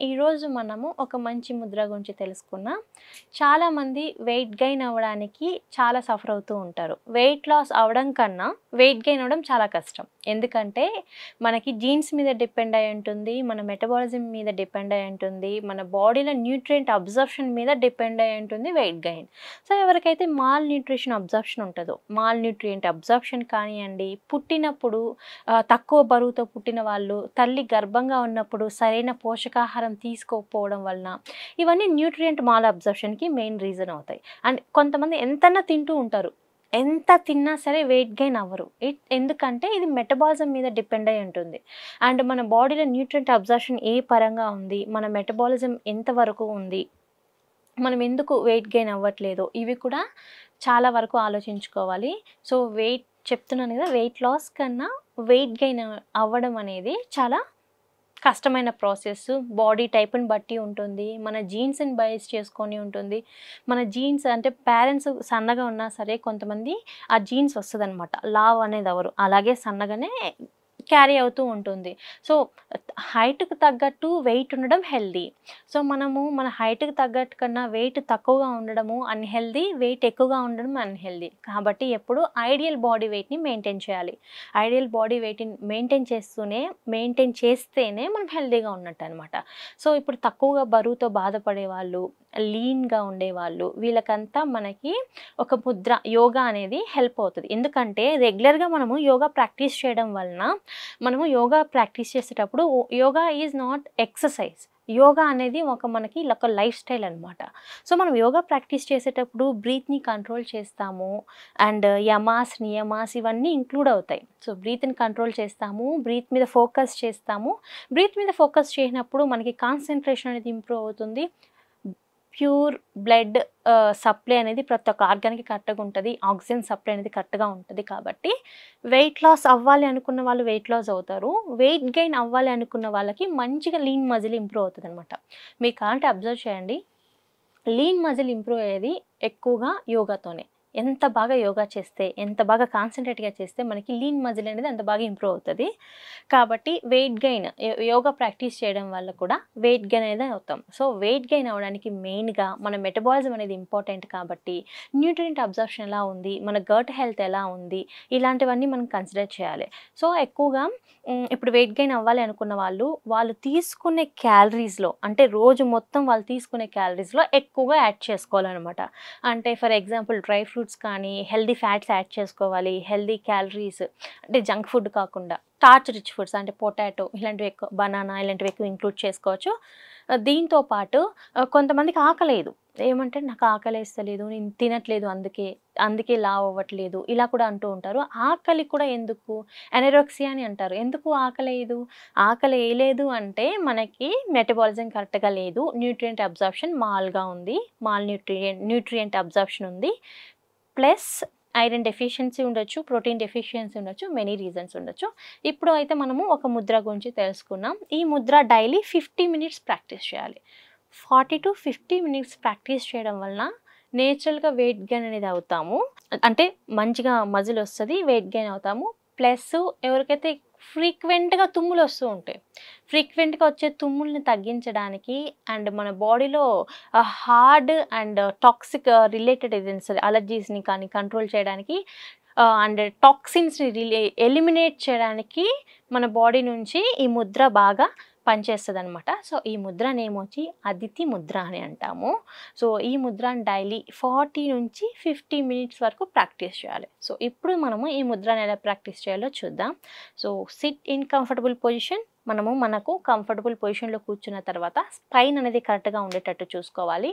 ఈరోజు మనము ఒక మంచి ముద్ర గురించి తెలుసుకున్నాం. చాలామంది వెయిట్ గెయిన్ అవ్వడానికి చాలా సఫర్ అవుతూ ఉంటారు. వెయిట్ లాస్ అవ్వడం కన్నా వెయిట్ గెయిన్ అవ్వడం చాలా కష్టం. ఎందుకంటే మనకి జీన్స్ మీద డిపెండ్ అయి ఉంటుంది, మన మెటబాలిజం మీద డిపెండ్ అయి ఉంటుంది, మన బాడీలో న్యూట్రియంట్ అబ్జర్ప్షన్ మీద డిపెండ్ అయి ఉంటుంది వెయిట్ గెయిన్. సో ఎవరికైతే మాల్ న్యూట్రిషన్ అబ్జర్ప్షన్ ఉంటుందో, మాల్ న్యూట్రియంట్ అబ్జర్ప్షన్ కానివ్వండి, పుట్టినప్పుడు తక్కువ బరువుతో పుట్టిన వాళ్ళు, తల్లి గర్భంగా ఉన్నప్పుడు సరైన పోషకాహారం తీసుకోకపోవడం వలన ఇవన్నీ న్యూట్రియంట్ మాల్ అబ్జర్ప్షన్కి మెయిన్ రీజన్ అవుతాయి. అండ్ కొంతమంది ఎంతన్నా తింటూ ఉంటారు, ఎంత తిన్నా సరే వెయిట్ గెయిన్ అవ్వరు. ఎందుకంటే ఇది మెటబాలిజం మీద డిపెండ్ అయి ఉంటుంది. అండ్ మన బాడీలో న్యూట్రియంట్ అబ్జర్ప్షన్ ఏ పరంగా ఉంది, మన మెటబాలిజం ఎంతవరకు ఉంది, మనం ఎందుకు వెయిట్ గెయిన్ అవ్వట్లేదు, ఇవి కూడా చాలా వరకు ఆలోచించుకోవాలి. సో చెప్తున్నాను కదా, వెయిట్ లాస్ కన్నా వెయిట్ గెయిన్ అవ్వడం అనేది చాలా కష్టమైన ప్రాసెస్. బాడీ టైప్ని బట్టి ఉంటుంది, మన జీన్స్ని బేస్ చేసుకొని ఉంటుంది. మన జీన్స్ అంటే పేరెంట్స్ సన్నగా ఉన్నా సరే కొంతమంది ఆ జీన్స్ వస్తుందన్నమాట, లావ్ అనేది ఎవరు అలాగే సన్నగానే క్యారీ అవుతూ ఉంటుంది. సో హైట్కి తగ్గట్టు వెయిట్ ఉండడం హెల్దీ. సో మనము మన హైట్కి తగ్గట్టు కన్నా వెయిట్ తక్కువగా ఉండడము అన్హెల్దీ, వెయిట్ ఎక్కువగా ఉండడం అన్హెల్దీ. కాబట్టి ఎప్పుడు ఐడియల్ బాడీ వెయిట్ని మెయింటైన్ చేయాలి. ఐడియల్ బాడీ వెయిట్ని మెయింటైన్ చేస్తేనే మనం హెల్దీగా ఉన్నట్టు అనమాట. సో ఇప్పుడు తక్కువగా బరువుతో బాధపడే వాళ్ళు, లీన్గా ఉండేవాళ్ళు, వీళ్ళకంతా మనకి ఒక ముద్ర యోగా అనేది హెల్ప్ అవుతుంది. ఎందుకంటే రెగ్యులర్గా మనము యోగా ప్రాక్టీస్ చేయడం వలన, మనము యోగా ప్రాక్టీస్ చేసేటప్పుడు yoga is not exercise, yoga అనేది మనకి ఒక లైఫ్ స్టైల్ అనమాట. సో మనం యోగా ప్రాక్టీస్ చేసేటప్పుడు బ్రీత్ని కంట్రోల్ చేస్తాము, అండ్ యమాస్ నియమాస్ ఇవన్నీ ఇంక్లూడ్ అవుతాయి. సో బ్రీత్ని కంట్రోల్ చేస్తాము, బ్రీత్ మీద ఫోకస్ చేస్తాము. బ్రీత్ మీద ఫోకస్ చేసినప్పుడు మనకి కాన్సన్ట్రేషన్ అనేది ఇంప్రూవ్ అవుతుంది. ప్యూర్ బ్లడ్ సప్లై అనేది ప్రతి ఒక్క ఆర్గాన్కి కరెక్ట్గా ఉంటుంది, ఆక్సిజన్ సప్లై అనేది కరెక్ట్గా ఉంటుంది. కాబట్టి వెయిట్ లాస్ అవ్వాలి అనుకున్న వాళ్ళు వెయిట్ లాస్ అవుతారు, వెయిట్ గెయిన్ అవ్వాలి అనుకున్న వాళ్ళకి మంచిగా లీన్ మజిల్ ఇంప్రూవ్ అవుతుంది అనమాట. మీకు కావాలంటే అబ్జర్వ్ చేయండి, లీన్ మజిల్ ఇంప్రూవ్ అయ్యేది ఎక్కువగా యోగాతోనే. ఎంత బాగా యోగా చేస్తే, ఎంత బాగా కాన్సన్ట్రేట్గా చేస్తే మనకి లీన్ మజిల్ అనేది అంత బాగా ఇంప్రూవ్ అవుతుంది. కాబట్టి వెయిట్ గెయిన్ యోగా ప్రాక్టీస్ చేయడం వల్ల కూడా వెయిట్ గెయిన్ అనేది అవుతాం. సో వెయిట్ గెయిన్ అవ్వడానికి మెయిన్గా మన మెటబాలిజం అనేది ఇంపార్టెంట్. కాబట్టి న్యూట్రియంట్ అబ్జర్ప్షన్ ఎలా ఉంది, మన గట్ హెల్త్ ఎలా ఉంది, ఇలాంటివన్నీ మనం కన్సిడర్ చేయాలి. సో ఎక్కువగా ఇప్పుడు వెయిట్ గెయిన్ అవ్వాలి అనుకున్న వాళ్ళు తీసుకునే క్యాలరీస్లో, అంటే రోజు మొత్తం వాళ్ళు తీసుకునే క్యాలరీస్లో ఎక్కువగా యాడ్ చేసుకోవాలన్నమాట. అంటే ఫర్ ఎగ్జాంపుల్ డ్రై ఫ్రూట్స్ కానీ, హెల్దీ ఫ్యాట్స్ యాడ్ చేసుకోవాలి, హెల్దీ క్యాలరీస్ అంటే జంక్ ఫుడ్ కాకుండా స్టార్చ్ రిచ్ ఫుడ్స్ అంటే పొటాటో ఇలాంటివి ఎక్కువ, బనానా ఇలాంటివి ఎక్కువ ఇంక్లూడ్ చేసుకోవచ్చు. దీంతో పాటు కొంతమందికి ఆకలేదు, ఏమంటే నాకు ఆకలేస్తలేదు, నేను తినట్లేదు, అందుకే లావ్ అవ్వట్లేదు, ఇలా కూడా అంటూ ఉంటారు. ఆకలి కూడా ఎందుకు, ఎనరోక్సియా అని అంటారు. ఎందుకు ఆకలి వేయలేదు అంటే మనకి మెటబాలిజం కరెక్ట్గా లేదు, న్యూట్రియంట్ అబ్జర్ప్షన్ మాల్గా ఉంది, న్యూట్రియంట్ అబ్జర్ప్షన్ ఉంది, ప్లస్ ఐరన్ డెఫిషియన్సీ ఉండొచ్చు, ప్రోటీన్ డెఫిషియన్సీ ఉండొచ్చు, మెనీ రీజన్స్ ఉండొచ్చు. ఇప్పుడు అయితే మనము ఒక ముద్ర గురించి తెలుసుకున్నాం. ఈ ముద్ర డైలీ 50 మినిట్స్ ప్రాక్టీస్ చేయాలి. 40 to 50 మినిట్స్ ప్రాక్టీస్ చేయడం వలన నేచురల్గా వెయిట్ గెయిన్ అనేది అవుతాము. అంటే మంచిగా మజిల్ వస్తుంది, వెయిట్ గెయిన్ అవుతాము. ప్లస్ ఎవరికైతే ఫ్రీక్వెంట్గా తుమ్ములు వస్తూ ఉంటాయి, ఫ్రీక్వెంట్గా వచ్చే తుమ్ముల్ని తగ్గించడానికి అండ్ మన బాడీలో hard and toxic related agents అలర్జీస్ని కానీ కంట్రోల్ చేయడానికి అండ్ టాక్సిన్స్ని ఎలిమినేట్ చేయడానికి మన బాడీ నుంచి ఈ ముద్ర బాగా పనిచేస్తుంది అనమాట. సో ఈ ముద్ర నేమ్ వచ్చి అదితి ముద్ర అని అంటాము. సో ఈ ముద్రని డైలీ 40 నుంచి 50 మినిట్స్ వరకు ప్రాక్టీస్ చేయాలి. సో ఇప్పుడు మనము ఈ ముద్రని ఎలా ప్రాక్టీస్ చేయాలో చూద్దాం. So SIT in comfortable position. మనకు కంఫర్టబుల్ పొజిషన్లో కూర్చున్న తర్వాత స్పైన్ అనేది కరెక్ట్గా ఉండేటట్టు చూసుకోవాలి.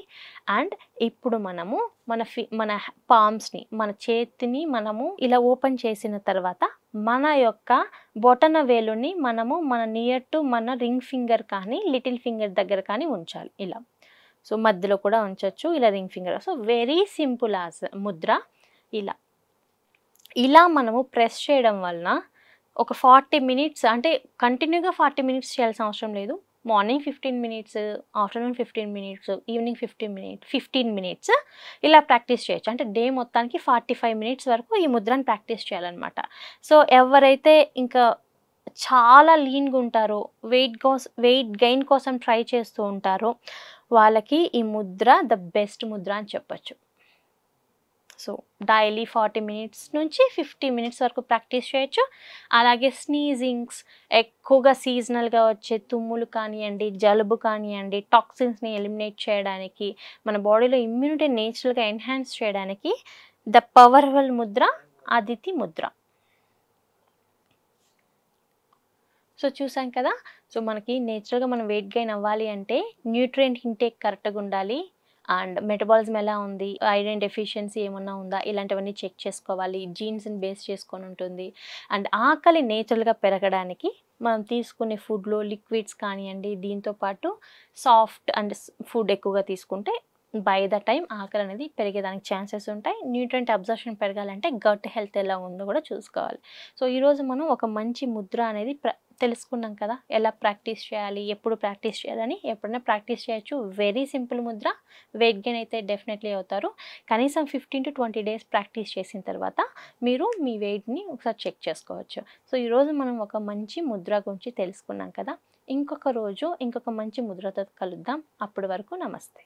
అండ్ ఇప్పుడు మనము మన పామ్స్ని, మన చేతిని మనము ఇలా ఓపెన్ చేసిన తర్వాత మన యొక్క బొటన వేలుని మనము మన నియర్ టు మన రింగ్ ఫింగర్ కానీ లిటిల్ ఫింగర్ దగ్గర కానీ ఉంచాలి ఇలా. సో మధ్యలో కూడా ఉంచవచ్చు ఇలా ring finger. So very simple Mudra. ఇలా మనము ప్రెస్ చేయడం వలన ఒక 40 మినిట్స్, అంటే కంటిన్యూగా 40 మినిట్స్ చేయాల్సిన అవసరం లేదు. Morning 15 minutes, afternoon 15 minutes, evening 15 minutes ఇలా ప్రాక్టీస్ చేయొచ్చు. అంటే డే మొత్తానికి 45 మినిట్స్ వరకు ఈ ముద్రను ప్రాక్టీస్ చేయాలన్నమాట. సో ఎవరైతే ఇంకా చాలా లీన్‌గా ఉంటారో, వెయిట్ గెయిన్ కోసం ట్రై చేస్తూ ఉంటారో, వాళ్ళకి ఈ ముద్ర ద బెస్ట్ ముద్ర అని చెప్పొచ్చు. సో, డైలీ 40 మినిట్స్ నుంచి 50 మినిట్స్ వరకు ప్రాక్టీస్ చేయొచ్చు. అలాగే స్నీజింగ్స్, ఎక్కువగా సీజనల్‌గా వచ్చే తుమ్ములు కానియండి, జలుబు కానియండి, టాక్సిన్స్‌ని ఎలిమినేట్ చేయడానికి, మన బాడీలో ఇమ్యూనిటీ నేచురల్‌గా ఎన్హాన్స్ చేయడానికి the powerful Mudra Aditi Mudra. So, చూసాం కదా! సో, మనకి నేచురల్‌గా మనం వెయిట్ గెయిన్ అవ్వాలి అంటే న్యూట్రియంట్ ఇంటేక్ కరెక్ట్‌గా ఉండాలి. అండ్ మెటబాలిజం ఎలా ఉంది? ఐరన్ డెఫిషియన్సీ ఏమన్నా ఉందా? ఇలాంటివన్నీ చెక్ చేసుకోవాలి. జీన్స్‌ని బేస్ చేసుకొని ఉంటుంది. అండ్ ఆకలి నేచురల్‌గా పెరగడానికి మనం తీసుకునే ఫుడ్‌లో లిక్విడ్స్ కానియండి, దీంతో పాటు సాఫ్ట్ అండ్ ఫుడ్ ఎక్కువగా తీసుకుంటే బై ద టైమ్ ఆకలి అనేది పెరిగేదానికి ఛాన్సెస్ ఉంటాయి. న్యూట్రియంట్ అబ్జర్ప్షన్ పెరగాలంటే గట్ హెల్త్ ఎలా ఉందో కూడా చూసుకోవాలి. సో, ఈరోజు మనం ఒక మంచి ముద్ర అనేది తెలుసుకున్నాం కదా! ఎలా ప్రాక్టీస్ చేయాలి? ఎప్పుడు ప్రాక్టీస్ చేయాలని? ఎప్పుడైనా ప్రాక్టీస్ చేయొచ్చు. Very simple Mudra. Weight gain అయితే డెఫినెట్‌లీ అవుతారు. కనీసం 15-20 డేస్ ప్రాక్టీస్ చేసిన తర్వాత మీరు మీ వెయిట్‌ని ఒకసారి చెక్ చేసుకోవచ్చు. సో, ఈరోజు మనం ఒక మంచి ముద్ర గురించి తెలుసుకున్నాం కదా! ఇంకొక రోజు ఇంకొక మంచి ముద్రతో కలుద్దాం. అప్పటి వరకు నమస్తే.